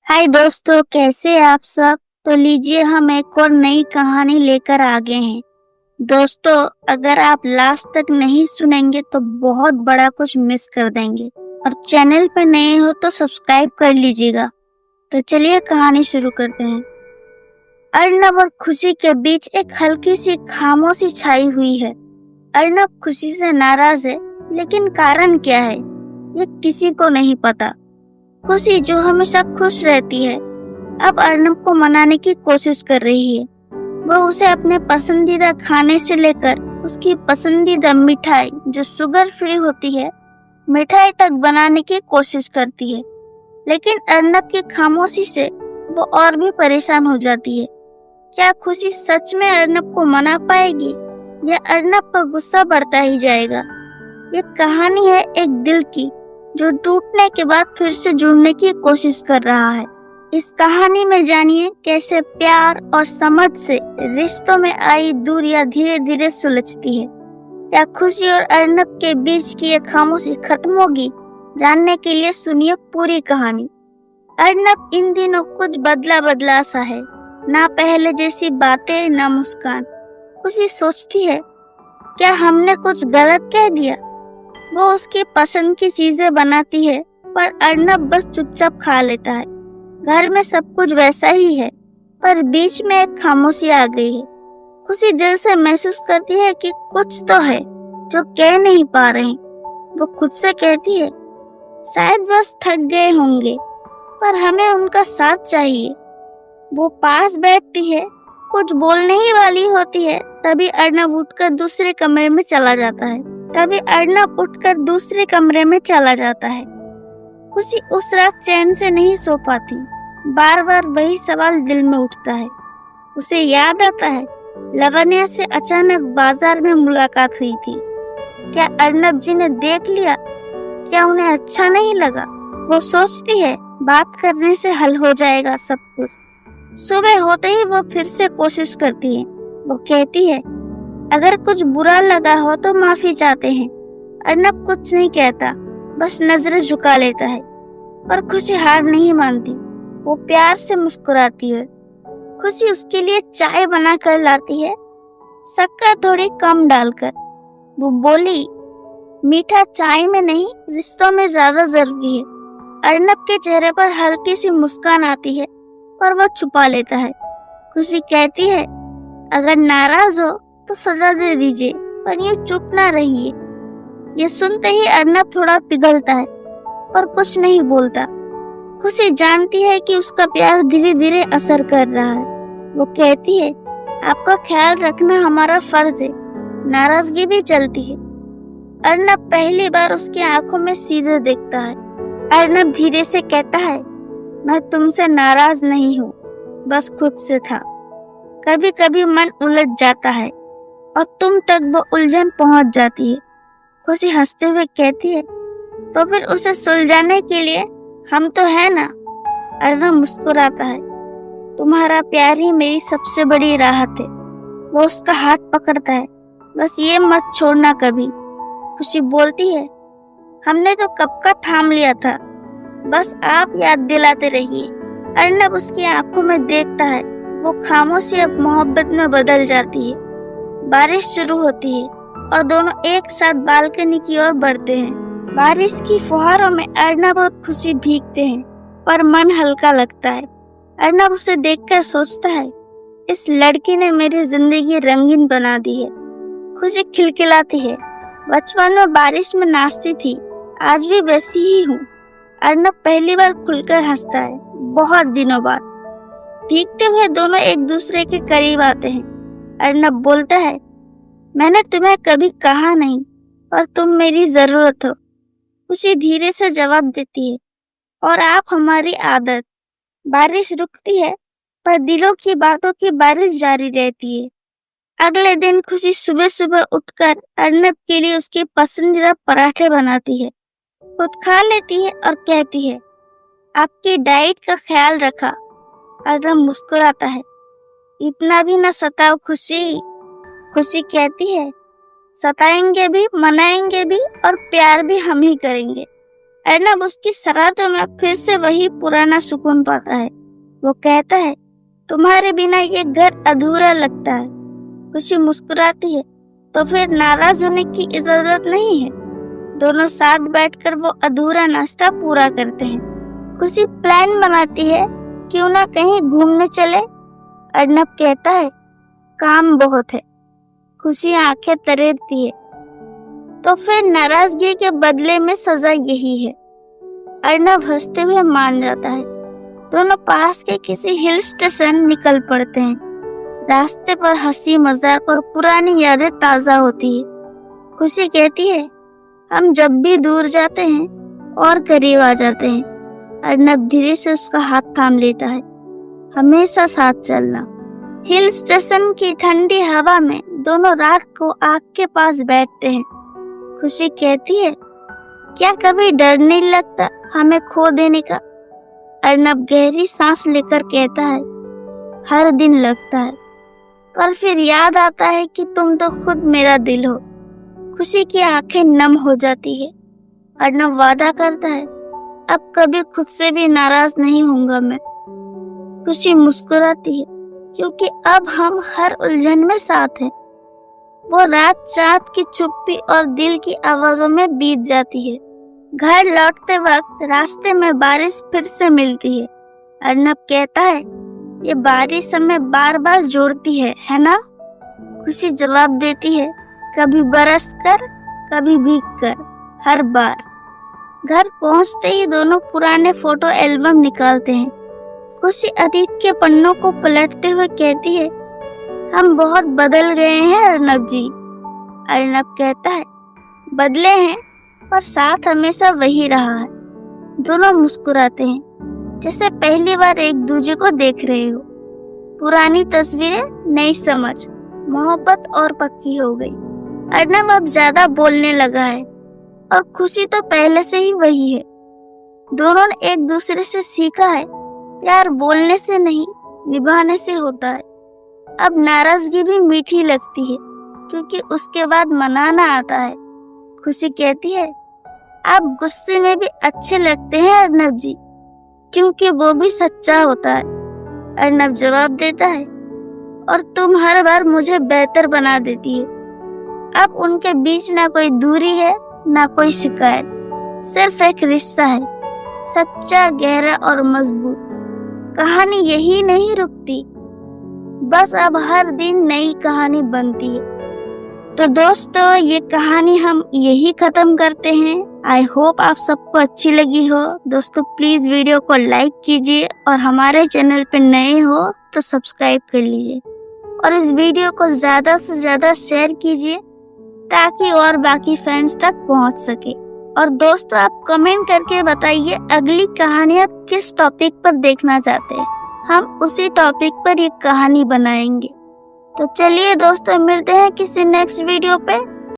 हाय दोस्तों, कैसे हैं आप सब। तो लीजिए हम एक और नई कहानी लेकर आ गए हैं। दोस्तों, अगर आप लास्ट तक नहीं सुनेंगे तो बहुत बड़ा कुछ मिस कर देंगे। और चैनल पर नए हो तो सब्सक्राइब कर लीजिएगा। तो चलिए कहानी शुरू करते हैं। अर्नब और खुशी के बीच एक हल्की सी खामोशी छाई हुई है। अर्नब खुशी से नाराज है, लेकिन कारण क्या है ये किसी को नहीं पता। खुशी जो हमेशा खुश रहती है, अब अर्नब को मनाने की कोशिश कर रही है। वह उसे अपने पसंदीदा खाने से लेकर उसकी पसंदीदा मिठाई जो शुगर फ्री होती है, मिठाई तक बनाने की कोशिश करती है। लेकिन अर्नब की खामोशी से वो और भी परेशान हो जाती है। क्या खुशी सच में अर्नब को मना पाएगी या अर्नब का गुस्सा बढ़ता ही जाएगा। ये कहानी है एक दिल की जो टूटने के बाद फिर से जुड़ने की कोशिश कर रहा है। इस कहानी में जानिए कैसे प्यार और समझ से रिश्तों में आई दूरियां धीरे धीरे सुलझती है। क्या खुशी और अर्नब के बीच की ये खामोशी खत्म होगी। जानने के लिए सुनिए पूरी कहानी। अर्नब इन दिनों कुछ बदला बदला सा है। ना पहले जैसी बातें, ना मुस्कान। खुशी सोचती है, क्या हमने कुछ गलत कह दिया। वो उसकी पसंद की चीजें बनाती है, पर अर्नब बस चुपचाप खा लेता है। घर में सब कुछ वैसा ही है, पर बीच में एक खामोशी आ गई है। खुशी दिल से महसूस करती है कि कुछ तो है जो कह नहीं पा रहे। वो खुद से कहती है, शायद बस थक गए होंगे, पर हमें उनका साथ चाहिए। वो पास बैठती है, कुछ बोलने ही वाली होती है, तभी अर्नब उठकर दूसरे कमरे में चला जाता है। खुशी उस रात चैन से नहीं सो पाती। बार बार वही सवाल दिल में उठता है। उसे याद आता है, लावण्या से अचानक बाजार में मुलाकात हुई थी। क्या अर्नब जी ने देख लिया। क्या उन्हें अच्छा नहीं लगा। वो सोचती है, बात करने से हल हो जाएगा सब कुछ। सुबह होते ही वो फिर से कोशिश करती है। वो कहती है, अगर कुछ बुरा लगा हो तो माफी चाहते हैं। अर्नब कुछ नहीं कहता, बस नजरें झुका लेता है। पर खुशी हार नहीं मानती। वो प्यार से मुस्कुराती है। खुशी उसके लिए चाय बना कर लाती है, शक्कर थोड़ी कम डालकर। वो बोली, मीठा चाय में नहीं, रिश्तों में ज्यादा जरूरी है। अर्नब के चेहरे पर हल्की सी मुस्कान आती है, पर वो छुपा लेता है। खुशी कहती है, अगर नाराज हो तो सजा दे दीजिए, पर यूं चुप ना रहिए। ये सुनते ही अर्नब थोड़ा पिघलता है, पर कुछ नहीं बोलता। खुशी जानती है कि उसका प्यार धीरे धीरे असर कर रहा है। वो कहती है, आपका ख्याल रखना हमारा फर्ज है। नाराजगी भी चलती है। अर्नब पहली बार उसकी आंखों में सीधे देखता है। अर्नब धीरे से कहता है, मैं तुमसे नाराज नहीं हूँ, बस खुद से था। कभी कभी मन उलझ जाता है और तुम तक वो उलझन पहुंच जाती है। खुशी हंसते हुए कहती है, तो फिर उसे सुलझाने के लिए हम तो है ना। अर्नब मुस्कुराता है, तुम्हारा प्यार ही मेरी सबसे बड़ी राहत है। वो उसका हाथ पकड़ता है, बस ये मत छोड़ना कभी। खुशी बोलती है, हमने तो कब का थाम लिया था, बस आप याद दिलाते रहिए। अर्नब उसकी आंखों में देखता है। वो खामोशी अब मोहब्बत में बदल जाती है। बारिश शुरू होती है और दोनों एक साथ बालकनी की ओर बढ़ते हैं। बारिश की फुहारों में अर्नब और खुशी भीगते हैं, पर मन हल्का लगता है। अर्नब उसे देखकर सोचता है, इस लड़की ने मेरी जिंदगी रंगीन बना दी है। खुशी खिलखिलाती है, बचपन में बारिश में नाचती थी, आज भी वैसी ही हूँ। अर्नब पहली बार खुलकर हंसता है, बहुत दिनों बाद। भीगते हुए दोनों एक दूसरे के करीब आते हैं। अर्नब बोलता है, मैंने तुम्हें कभी कहा नहीं, पर तुम मेरी जरूरत हो। खुशी धीरे से जवाब देती है, और आप हमारी आदत। बारिश रुकती है, पर दिलों की बातों की बारिश जारी रहती है। अगले दिन खुशी सुबह सुबह उठकर अर्नब के लिए उसके पसंदीदा पराठे बनाती है। खुद खा लेती है और कहती है, आपकी डाइट का ख्याल रखा। अर्नब मुस्कुराता है, इतना भी न सताओ खुशी। खुशी कहती है, सताएंगे भी, मनाएंगे भी और प्यार भी हम ही करेंगे। अर्नब उसकी शरारतों में फिर से वही पुराना सुकून पाता है। वो कहता है, तुम्हारे बिना ये घर अधूरा लगता है। खुशी मुस्कुराती है, तो फिर नाराज होने की इजाजत नहीं है। दोनों साथ बैठकर वो अधूरा नाश्ता पूरा करते हैं। खुशी प्लान बनाती है, क्यों ना कहीं घूमने चले। अर्नब कहता है, काम बहुत है। खुशी आंखें तरेरती है, तो फिर नाराजगी के बदले में सजा यही है। अर्नब हंसते हुए मान जाता है। दोनों पास के किसी हिल स्टेशन निकल पड़ते हैं। रास्ते पर हंसी मजाक और पुरानी यादें ताजा होती है। खुशी कहती है, हम जब भी दूर जाते हैं और करीब आ जाते हैं। अर्नब धीरे से उसका हाथ थाम लेता है। हमेशा साथ चलना। हिल स्टेशन की ठंडी हवा में दोनों रात को आग के पास बैठते हैं। खुशी कहती है, क्या कभी डर नहीं लगता हमें खो देने का। अर्नब गहरी सांस लेकर कहता है, हर दिन लगता है, पर फिर याद आता है कि तुम तो खुद मेरा दिल हो। खुशी की आंखें नम हो जाती है। अर्नब वादा करता है, अब कभी खुद से भी नाराज नहीं होऊंगा मैं। खुशी मुस्कुराती है, क्योंकि अब हम हर उलझन में साथ हैं। वो रात चाँद की चुप्पी और दिल की आवाजों में बीत जाती है। घर लौटते वक्त रास्ते में बारिश फिर से मिलती है। अर्नब कहता है, ये बारिश हमें बार बार जोड़ती है ना। खुशी जवाब देती है, कभी बरस कर कभी भीग कर, हर बार। घर पहुंचते ही दोनों पुराने फोटो एल्बम निकालते हैं। खुशी अतीत के पन्नों को पलटते हुए कहती है, हम बहुत बदल गए हैं अर्नब जी। अर्नब कहता है, बदले हैं, पर साथ हमेशा वही रहा है। दोनों मुस्कुराते हैं, जैसे पहली बार एक दूसरे को देख रहे हो। पुरानी तस्वीरें नई समझ, मोहब्बत और पक्की हो गई। अर्नब अब ज्यादा बोलने लगा है, और खुशी तो पहले से ही वही है। दोनों ने एक दूसरे से सीखा है, प्यार बोलने से नहीं, निभाने से होता है। अब नाराजगी भी मीठी लगती है, क्योंकि उसके बाद मनाना आता है। खुशी कहती है, आप गुस्से में भी अच्छे लगते हैं अर्नब जी, क्योंकि वो भी सच्चा होता है। अर्नब जवाब देता है, और तुम हर बार मुझे बेहतर बना देती है। अब उनके बीच ना कोई दूरी है, ना कोई शिकायत, सिर्फ एक रिश्ता है, सच्चा, गहरा और मजबूत। कहानी यही नहीं रुकती, बस अब हर दिन नई कहानी बनती है। तो दोस्तों, ये कहानी हम यही खत्म करते हैं। आई होप आप सबको अच्छी लगी हो। दोस्तों प्लीज वीडियो को लाइक कीजिए, और हमारे चैनल पे नए हो तो सब्सक्राइब कर लीजिए, और इस वीडियो को ज्यादा से ज्यादा शेयर कीजिए, ताकि और बाकी फैंस तक पहुंच सके। और दोस्तों, आप कमेंट करके बताइए अगली कहानी आप किस टॉपिक पर देखना चाहते हैं। हम उसी टॉपिक पर ये कहानी बनाएंगे। तो चलिए दोस्तों, मिलते हैं किसी नेक्स्ट वीडियो पे।